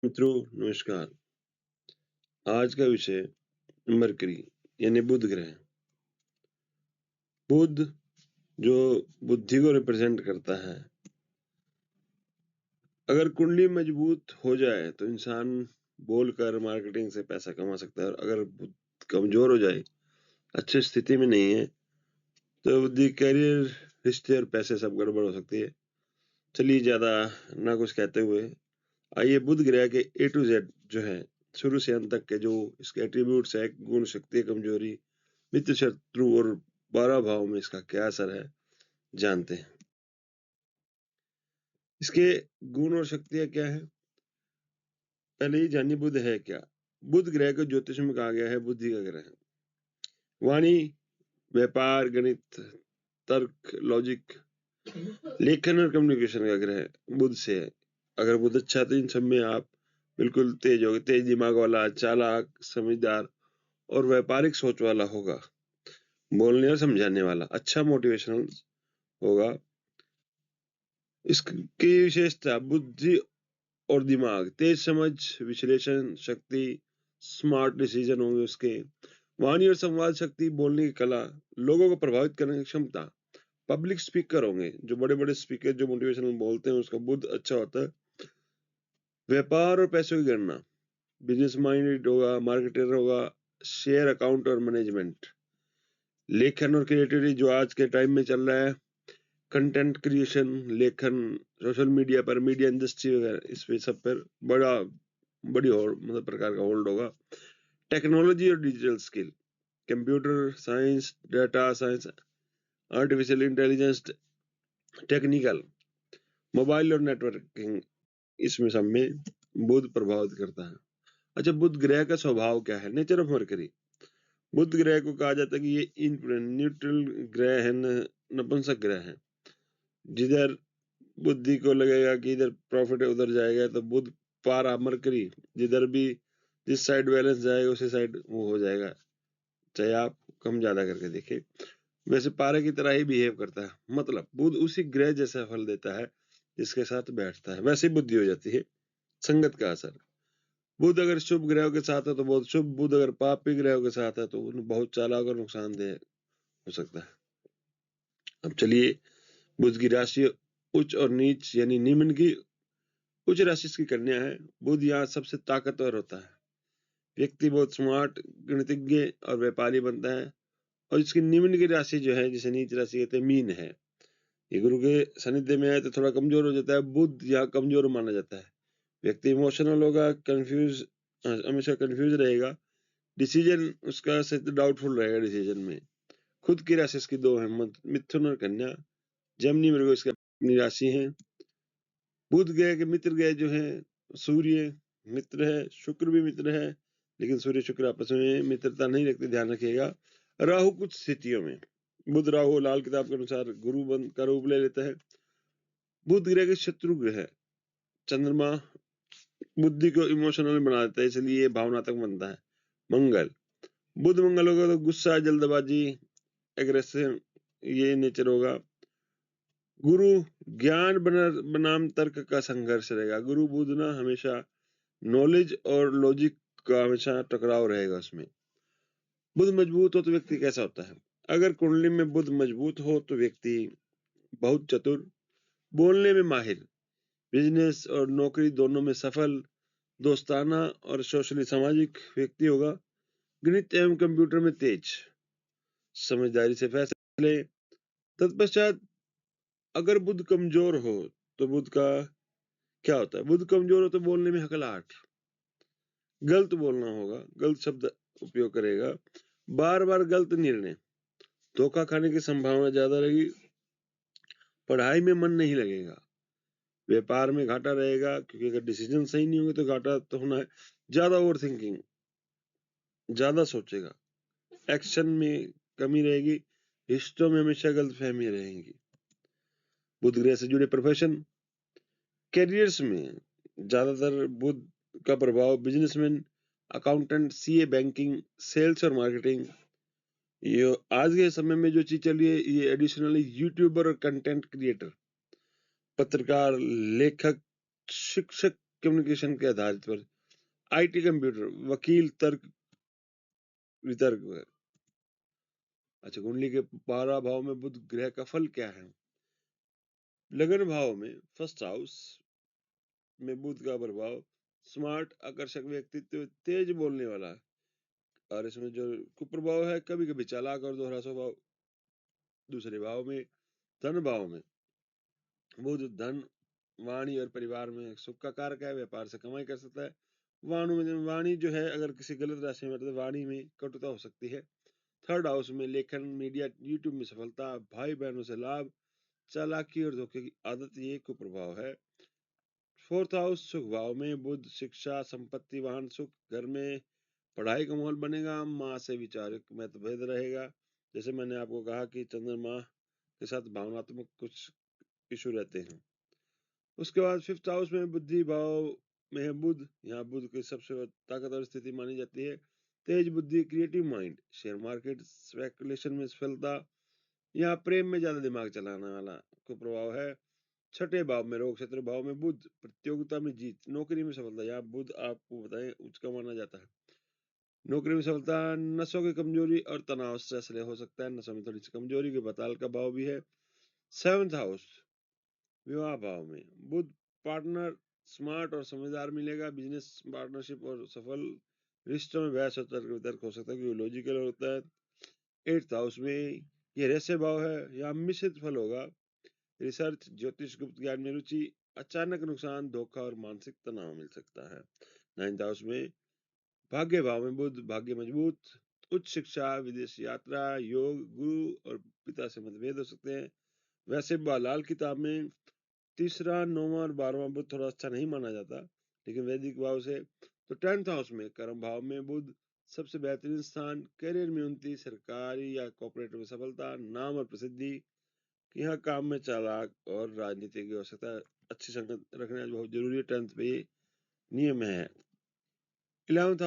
मित्रों नमस्कार। आज का विषय मरकरी यानी बुध ग्रह। बुध जो बुद्धि को रिप्रेजेंट करता है। अगर कुंडली मजबूत हो जाए तो इंसान बोलकर मार्केटिंग से पैसा कमा सकता है, और अगर बुध कमजोर हो जाए, अच्छी स्थिति में नहीं है, तो बुद्धि, करियर, रिश्ते और पैसे सब गड़बड़ हो सकती है। चलिए ज्यादा ना कुछ कहते हुए आइए बुध ग्रह के A to Z जो है, शुरू से अंत तक के जो इसके एट्रीब्यूट्स है, गुण, शक्ति, कमजोरी, मित्र, शत्रु और 12 भाव में इसका क्या असर है जानते हैं। इसके गुण और शक्तियां क्या है, पहले ही जानिए बुध है क्या। बुध ग्रह को ज्योतिष में कहा गया है बुद्धि का ग्रह। वाणी, व्यापार, गणित, तर्क, लॉजिक, लेखन और कम्युनिकेशन का ग्रह बुध से है। अगर बुध अच्छा है तो इन सब में आप बिल्कुल तेज होगे, तेज दिमाग वाला, चालाक, समझदार और व्यापारिक सोच वाला होगा, बोलने और समझाने वाला, अच्छा मोटिवेशनल होगा। इसकी विशेषता बुद्धि और दिमाग, तेज समझ, विश्लेषण शक्ति, स्मार्ट डिसीजन होंगे उसके। वाणी और संवाद शक्ति, बोलने की कला, लोगों को प्रभावित करने की क्षमता, पब्लिक स्पीकर होंगे, जो बड़े बड़े स्पीकर जो मोटिवेशनल बोलते हैं उसका बुध अच्छा होता है। व्यापार और पैसों की गणना, बिजनेस माइंडेड होगा, मार्केटर होगा, शेयर अकाउंट और मैनेजमेंट, लेखन और क्रिएटिविटी जो आज के टाइम में चल रहा है, कंटेंट क्रिएशन, लेखन, सोशल मीडिया पर, मीडिया इंडस्ट्री वगैरह, इस पे सब पर बड़ी मतलब प्रकार का होल्ड होगा। टेक्नोलॉजी और digital skill, computer science, data science, artificial intelligence, technical, mobile और नेटवर्किंग, इसमें सब में बुध प्रभावित करता है। अच्छा, बुध ग्रह का स्वभाव क्या है, नेचर ऑफ मरकरी। बुध ग्रह को कहा जाता है कि ये न्यूट्रल ग्रह है, नपुंसक ग्रह है। जिधर बुद्धि को लगेगा कि इधर प्रॉफिट है उधर जाएगा, तो बुध पारा मरकरी, जिधर भी जिस साइड बैलेंस जाएगा उसी साइड वो हो जाएगा, चाहे आप कम ज्यादा करके देखें। वैसे पारे की तरह ही बिहेव करता है, मतलब बुध उसी ग्रह जैसा फल देता है जिसके साथ बैठता है, वैसे ही बुद्धि हो जाती है। संगत का असर, बुध अगर शुभ ग्रहों के साथ है तो बहुत शुभ, बुध अगर पापी ग्रहों के साथ है तो बहुत चालाक और नुकसानदेह हो सकता है। अब चलिए बुध की राशि उच्च और नीच यानी निम्न की। उच्च राशि की कन्या है। बुध यहाँ सबसे ताकतवर होता है। व्यक्ति बहुत स्मार्ट, गणितज्ञ और व्यापारी बनता है। और इसकी निम्न की राशि जो है, जिसे नीच राशि कहते हैं, मीन है। ये गुरु के सानिध्य में आए तो थोड़ा कमजोर हो जाता है। बुध यहाँ कमजोर माना जाता है। व्यक्ति इमोशनल होगा, हमेशा कंफ्यूज रहेगा। डिसीजन उसका डाउटफुल रहेगा डिसीजन में। खुद की राशि इसकी 2 है, मिथुन और कन्या। जमनी मृग इसकी अपनी राशि है। बुध ग्रह के मित्र ग्रह जो है, सूर्य मित्र है, शुक्र भी मित्र है, लेकिन सूर्य शुक्र आपस में मित्रता नहीं रखते, ध्यान रखिएगा। राहु कुछ स्थितियों में, बुध राहु लाल किताब के अनुसार गुरु का रूप ले लेता है। बुध ग्रह के शत्रु ग्रह है। चंद्रमा बुद्धि को इमोशनल बना देता है, इसलिए ये भावनात्मक बनता है। मंगल, बुध मंगल होगा तो गुस्सा, जल्दबाजी, एग्रेसिव, ये नेचर होगा। गुरु ज्ञान बनाम तर्क का संघर्ष रहेगा। गुरु बुध ना हमेशा नॉलेज और लॉजिक का हमेशा टकराव रहेगा उसमें। बुध मजबूत हो तो व्यक्ति कैसा होता है, अगर कुंडली में बुध मजबूत हो तो व्यक्ति बहुत चतुर, बोलने में माहिर, बिजनेस और नौकरी दोनों में सफल, दोस्ताना और सोशली सामाजिक व्यक्ति होगा। गणित एवं कंप्यूटर में तेज, समझदारी से फैसले। तत्पश्चात अगर बुध कमजोर हो तो बुध का क्या होता है, बुध कमजोर हो तो बोलने में हकलाहट, गलत बोलना होगा, गलत शब्द उपयोग करेगा, बार बार गलत निर्णय, धोखा खाने की संभावना ज्यादा रहेगी। पढ़ाई में मन नहीं लगेगा, व्यापार में घाटा रहेगा, क्योंकि अगर डिसीजन सही नहीं होंगे तो घाटा तो होना है। ज्यादा ओवर थिंकिंग, ज्यादा सोचेगा, एक्शन में कमी रहेगी, रिश्तों में हमेशा गलतफहमी रहेगी। बुध ग्रह से जुड़े प्रोफेशन, कैरियर्स में ज्यादातर बुध का प्रभाव businessman, accountant, CA, banking, sales और मार्केटिंग। ये आज के समय में जो चीज चल रही है, ये एडिशनली यूट्यूबर और कंटेंट क्रिएटर, पत्रकार, लेखक, शिक्षक कम्युनिकेशन के आधारित पर, IT कंप्यूटर, वकील, तर्क वितर्क। अच्छा, कुंडली के 12 भाव में बुध ग्रह का फल क्या है? लगन भाव में फर्स्ट हाउस में बुध का प्रभाव स्मार्ट, आकर्षक व्यक्तित्व, तेज बोलने वाला, और इसमें जो कुप्रभाव है कभी कभी चालाक और दोहरा स्वभाव। दूसरे भाव में धन भाव में बुध धन, वाणी और परिवार में सुख का कारक है, व्यापार से कमाई कर सकता है। वाणी जो है अगर किसी गलत राशि में तो वाणी में कटुता हो सकती है। थर्ड हाउस में लेखन, मीडिया, यूट्यूब में सफलता, भाई बहनों से लाभ, चालाकी और धोखे की आदत, ये कुप्रभाव है। फोर्थ हाउस सुख भाव में बुध शिक्षा, संपत्ति, वाहन सुख, घर में पढ़ाई का माहौल बनेगा, माँ से विचारिक मतभेद रहेगा। जैसे मैंने आपको कहा कि चंद्रमा के साथ भावनात्मक कुछ इशू रहते हैं। उसके बाद फिफ्थ हाउस में बुद्धि भाव में है बुध, यहाँ बुध की सबसे ताकतवर स्थिति मानी जाती है। तेज बुद्धि, creative mind, share market, speculation में सफलता, यहाँ प्रेम में ज्यादा दिमाग चलाने वाला को प्रभाव है। छठे भाव में रोग क्षेत्र भाव में बुध प्रतियोगिता में जीत, नौकरी में सफलता, यहाँ बुध आपको बताएं उच्च का माना जाता है। नौकरी में सफलता, नसों की कमजोरी और तनाव, स्ट्रेस हो सकता है, नसों में थोड़ी सी कमजोरी के बताल का भाव भी है। सेवंथ हाउस विवाह भाव में बुध पार्टनर स्मार्ट और समझदार मिलेगा, बिजनेस पार्टनरशिप और सफल, रिश्तों में बहस और तर्क वितर्क हो सकता है क्योंकि लॉजिकल होता है। एट्थ हाउस में ये रहस्य भाव है, यहाँ मिश्रित फल होगा, रिसर्च, ज्योतिष, गुप्त ज्ञान में रुचि, अचानक नुकसान, धोखा और मानसिक तनाव मिल सकता है। नाइन्थ हाउस में भाग्य भाव में बुध भाग्य मजबूत, उच्च शिक्षा, विदेश यात्रा, योग, गुरु और पिता से मतभेद हो सकते हैं। वैसे लाल किताब में तीसरा, 9वां और 12वां बुध थोड़ा अच्छा नहीं माना जाता, लेकिन वैदिक भाव से तो 10th हाउस में कर्म भाव में बुध सबसे बेहतरीन स्थान, करियर में उन्नति, सरकारी या कॉर्पोरेट में सफलता, नाम और प्रसिद्धि, यहाँ काम में चालाक और राजनीति की आवश्यकता, अच्छी संगत रखना बहुत जरूरी है। 10th पे ये नियम है। 11th